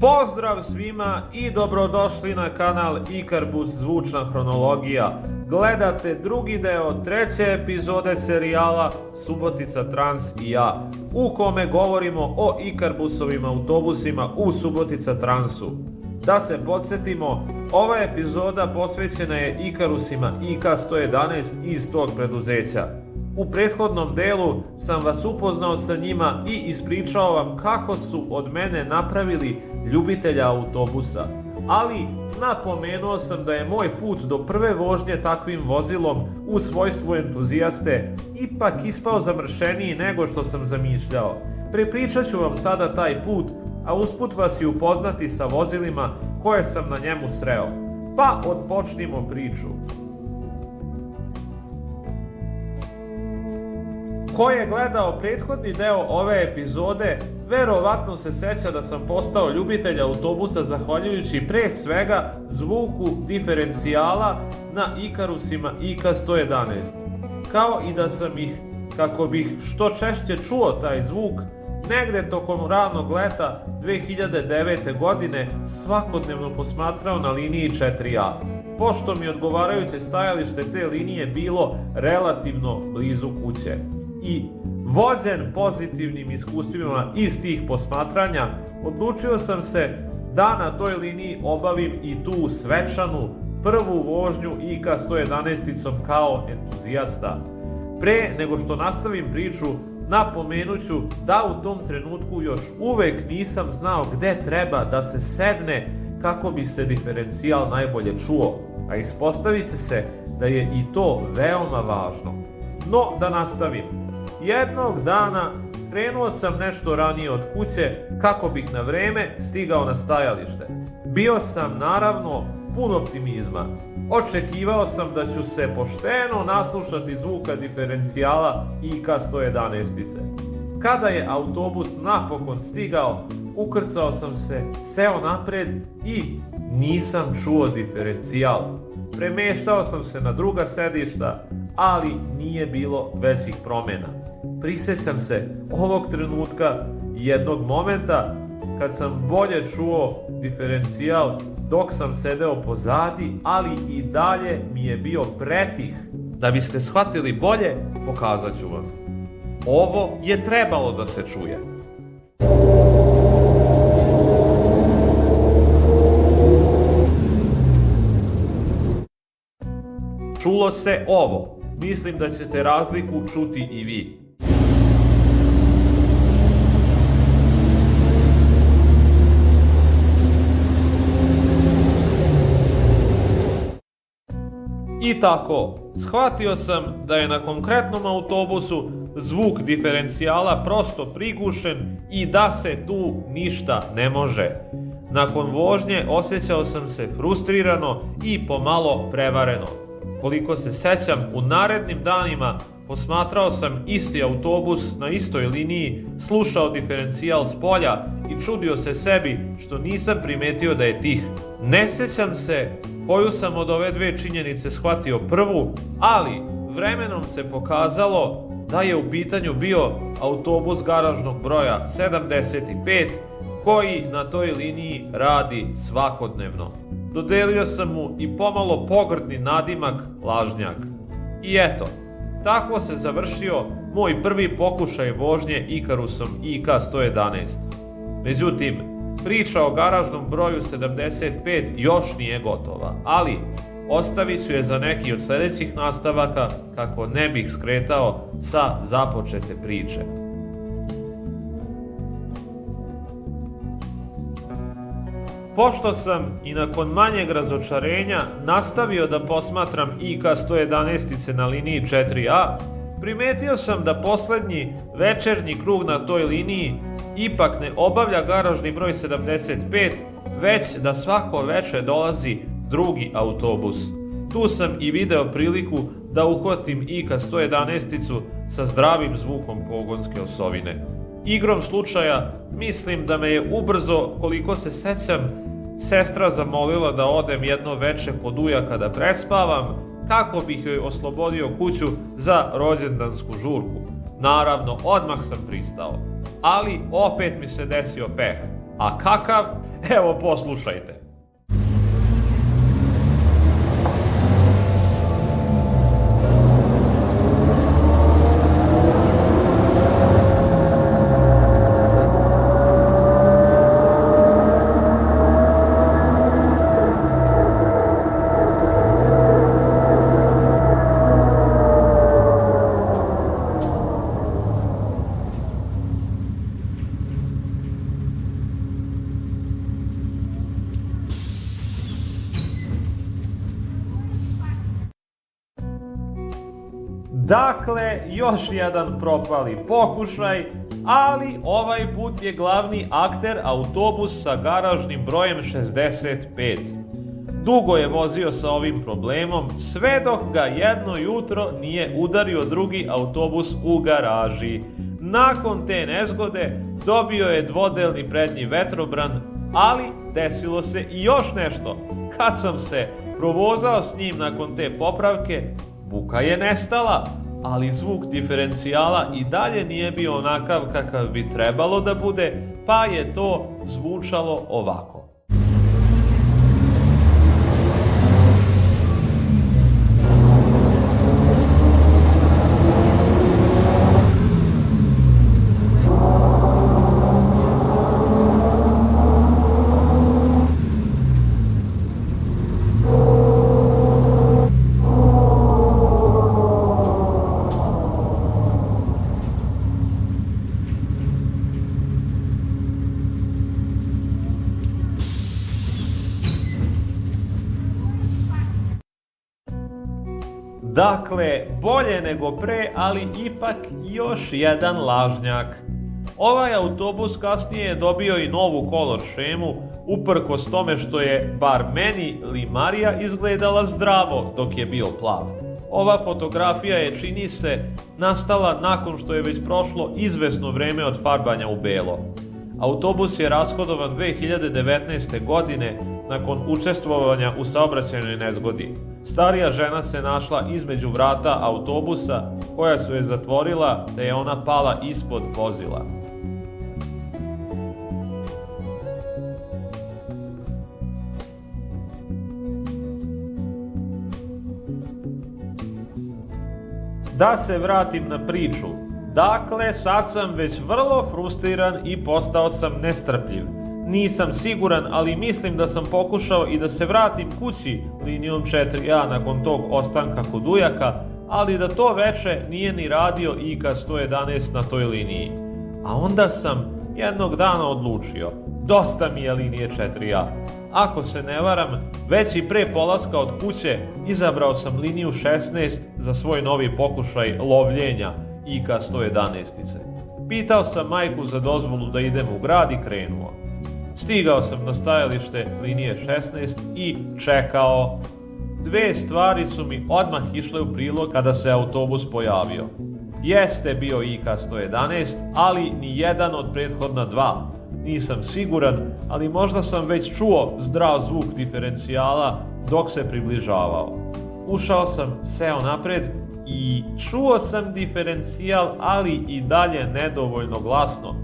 Pozdrav svima i dobrodošli na kanal Ikarbus zvučna hronologija. Gledate drugi deo treće epizode serijala Subotica Trans i ja, u kome govorimo o Ikarbusovim autobusima u Subotica Transu. Da se podsjetimo, ova epizoda posvećena je Ikarusima IK111 iz tog preduzeća. U prethodnom delu sam vas upoznao sa njima i ispričao vam kako su od mene napravili ljubitelja autobusa, ali napomenuo sam da je moj put do prve vožnje takvim vozilom u svojstvu entuzijaste ipak ispao zamršeniji nego što sam zamišljao. Prepričat ću vam sada taj put, a usput vas i upoznati sa vozilima koje sam na njemu sreo. Pa odpočnimo priču. Ko je gledao prethodni deo ove epizode, verovatno se seća da sam postao ljubitelj autobusa zahvaljujući pre svega zvuku diferencijala na Ikarusima IK111. Kao i da sam ih, kako bih što češće čuo taj zvuk, negde tokom ranog leta 2009. godine svakodnevno posmatrao na liniji 4A, pošto mi odgovarajuće stajalište te linije bilo relativno blizu kuće. I vođen pozitivnim iskustvima iz tih posmatranja, odlučio sam se da na toj liniji obavim i tu svečanu prvu vožnju IK111 kao entuzijasta. Pre nego što nastavim priču, napomenuću da u tom trenutku još uvek nisam znao gde treba da se sedne kako bi se diferencijal najbolje čuo, a ispostavit će se da je i to veoma važno. No, da nastavim. Jednog dana krenuo sam nešto ranije od kuće kako bih na vreme stigao na stajalište. Bio sam naravno pun optimizma. Očekivao sam da ću se pošteno naslušati zvuka diferencijala IK111. Kada je autobus napokon stigao, ukrcao sam se, seo napred i nisam čuo diferencijal. Premeštao sam se na druga sedišta, ali nije bilo većih promjena. Prisjećam se ovog trenutka i jednog momenta kad sam bolje čuo diferencijal dok sam sedeo pozadi, ali i dalje mi je bio pretih. Da biste shvatili bolje, pokazat ću vam. Ovo je trebalo da se čuje. Čulo se ovo. Mislim da ćete razliku čuti i vi. I tako, shvatio sam da je na konkretnom autobusu zvuk diferencijala prosto prigušen i da se tu ništa ne može. Nakon vožnje osjećao sam se frustrirano i pomalo prevareno. Koliko se sećam, u narednim danima posmatrao sam isti autobus na istoj liniji, slušao diferencijal s polja i čudio se sebi što nisam primetio da je tih. Ne sećam se koju sam od ove dve činjenice shvatio prvu, ali vremenom se pokazalo da je u pitanju bio autobus garažnog broja 75 koji na toj liniji radi svakodnevno. Dodelio sam mu i pomalo pogrdni nadimak lažnjak. I eto, tako se završio moj prvi pokušaj vožnje Ikarusom IK111. Međutim, priča o garažnom broju 75 još nije gotova, ali ostavit ću je za neki od sljedećih nastavaka kako ne bih skretao sa započete priče. Pošto sam i nakon manjeg razočarenja nastavio da posmatram IK111 na liniji 4A, primetio sam da poslednji večernji krug na toj liniji ipak ne obavlja garažni broj 75, već da svako veče dolazi drugi autobus. Tu sam i video priliku da uhvatim IK111 sa zdravim zvukom pogonske osovine. Igrom slučaja, mislim da me je ubrzo, koliko se sećam, sestra zamolila da odem jedno veče kod ujaka da prespavam, kako bih joj oslobodio kuću za rođendansku žurku. Naravno, odmah sam pristao. Ali opet mi se desio peh. A kakav? Evo, poslušajte. Dakle, još jedan propali pokušaj, ali ovaj put je glavni akter autobus sa garažnim brojem 65. Dugo je vozio sa ovim problemom, sve dok ga jedno jutro nije udario drugi autobus u garaži. Nakon te nezgode dobio je dvodelni prednji vetrobran, ali desilo se i još nešto. Kad sam se provozao s njim nakon te popravke, buka je nestala, ali zvuk diferencijala i dalje nije bio onakav kakav bi trebalo da bude, pa je to zvučalo ovako. Dakle, bolje nego pre, ali ipak još jedan lažnjak. Ovaj autobus kasnije je dobio i novu kolor šemu, uprkos tome što je, bar meni, limarija izgledala zdravo dok je bio plav. Ova fotografija je, čini se, nastala nakon što je već prošlo izvesno vreme od farbanja u belo. Autobus je rashodovan 2019. godine nakon učestvovanja u saobraćajnoj nezgodi. Starija žena se našla između vrata autobusa koja su je zatvorila, te je ona pala ispod vozila. Da se vratim na priču. Dakle, sad sam već vrlo frustriran i postao sam nestrpljiv. Nisam siguran, ali mislim da sam pokušao i da se vratim kući linijom 4A nakon tog ostanka kod ujaka, ali da to veče nije ni radio IK-111 na toj liniji. A onda sam jednog dana odlučio, dosta mi je linije 4A. Ako se ne varam, već i pre polaska od kuće izabrao sam liniju 16 za svoj novi pokušaj lovljenja IK-111. Pitao sam majku za dozvolu da idem u grad i krenuo. Stigao sam na stajalište linije 16 i čekao. Dve stvari su mi odmah išle u prilog kada se autobus pojavio. Jeste bio IK-111, ali ni jedan od prethodna dva. Nisam siguran, ali možda sam već čuo zdrav zvuk diferencijala dok se približavao. Ušao sam, seo napred i čuo sam diferencijal, ali i dalje nedovoljno glasno.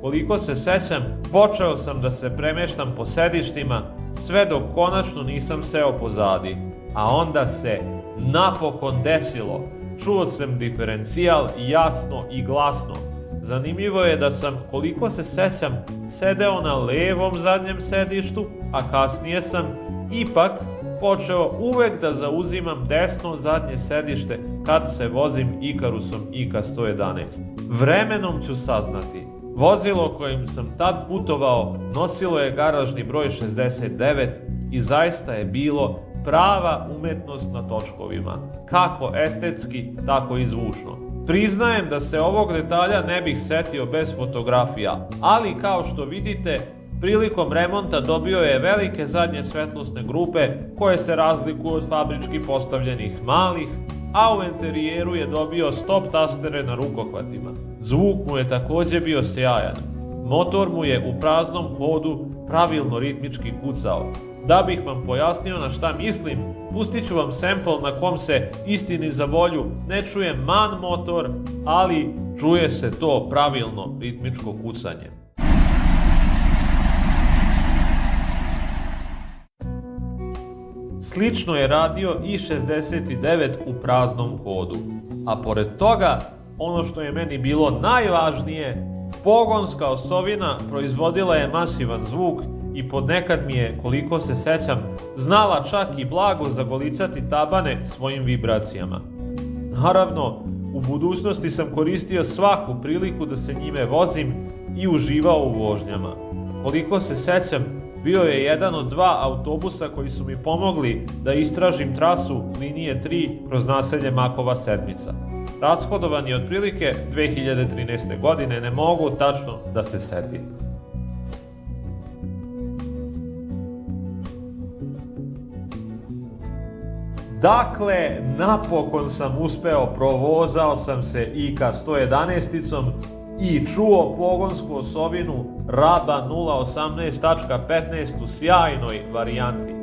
Koliko se sećam, počeo sam da se premeštam po sedištima, sve dok konačno nisam seo pozadi. A onda se napokon desilo. Čuo sam diferencijal jasno i glasno. Zanimljivo je da sam, koliko se sećam, sedeo na levom zadnjem sedištu, a kasnije sam ipak počeo uvek da zauzimam desno zadnje sedište kad se vozim Ikarusom IK-111. Vremenom ću saznati. Vozilo kojim sam tad putovao nosilo je garažni broj 69 i zaista je bilo prava umetnost na točkovima, kako estetski, tako i zvučno. Priznajem da se ovog detalja ne bih setio bez fotografija, ali kao što vidite, prilikom remonta dobio je velike zadnje svetlosne grupe koje se razlikuju od fabrički postavljenih malih, a u interijeru je dobio stop tastere na rukohvatima. Zvuk mu je takođe bio sjajan. Motor mu je u praznom hodu pravilno ritmički kucao. Da bih vam pojasnio na šta mislim, pustit ću vam sample na kom se, istini za volju, ne čuje MAN motor, ali čuje se to pravilno ritmičko kucanje. Slično je radio i 69 u praznom hodu. A pored toga, ono što je meni bilo najvažnije, pogonska osovina proizvodila je masivan zvuk i ponekad mi je, koliko se sećam, znala čak i blago zagolicati tabane svojim vibracijama. Naravno, u budućnosti sam koristio svaku priliku da se njime vozim i uživao u vožnjama. Koliko se sećam, bio je jedan od 2 autobusa koji su mi pomogli da istražim trasu linije 3 kroz naselje Makova Sedmica. Rashodovan je otprilike 2013. godine, ne mogu tačno da se setim. Dakle, napokon sam uspeo, provozao sam se i ka 111-icom i čuo pogonsku osovinu Raba 018.15 u sjajnoj varijanti.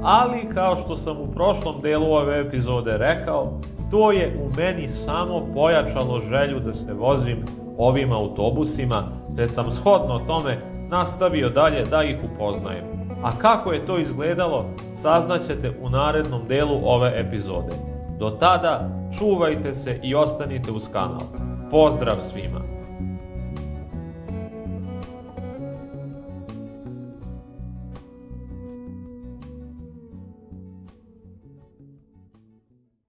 Ali, kao što sam u prošlom delu ove epizode rekao, to je u meni samo pojačalo želju da se vozim ovim autobusima, te sam shodno tome nastavio dalje da ih upoznajem. A kako je to izgledalo, saznaćete u narednom delu ove epizode. Do tada, čuvajte se i ostanite uz kanal. Pozdrav svima!